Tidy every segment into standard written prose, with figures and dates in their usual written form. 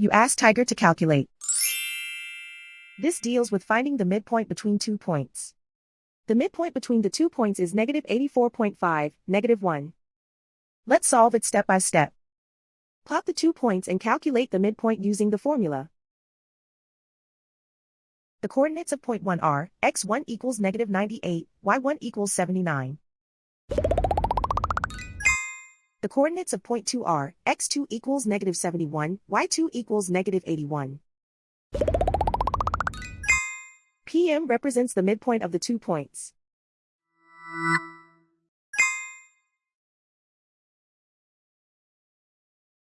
You ask Tiger to calculate. This deals with finding the midpoint between 2 points. The midpoint between the 2 points is -84.5, -1. Let's solve it step by step. Plot the 2 points and calculate the midpoint using the formula. The coordinates of point 1 are, x1 equals -98, y1 equals 79. The coordinates of point 2 are, x2 equals -71, y2 equals -81. PM represents the midpoint of the 2 points.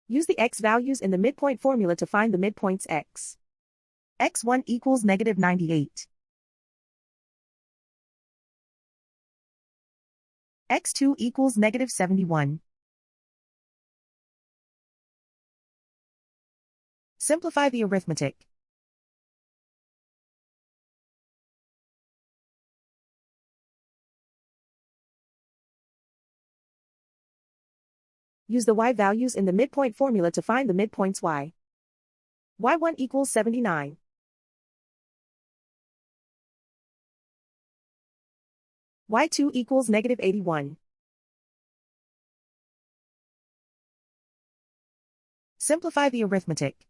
Use the x values in the midpoint formula to find the midpoints x. x1 equals -98. x2 equals -71. Simplify the arithmetic. Use the y values in the midpoint formula to find the midpoints y. y1 equals 79. y2 equals -81. Simplify the arithmetic.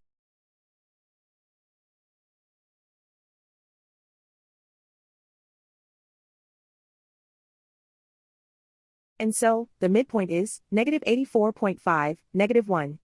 And so, the midpoint is -84.5, -1.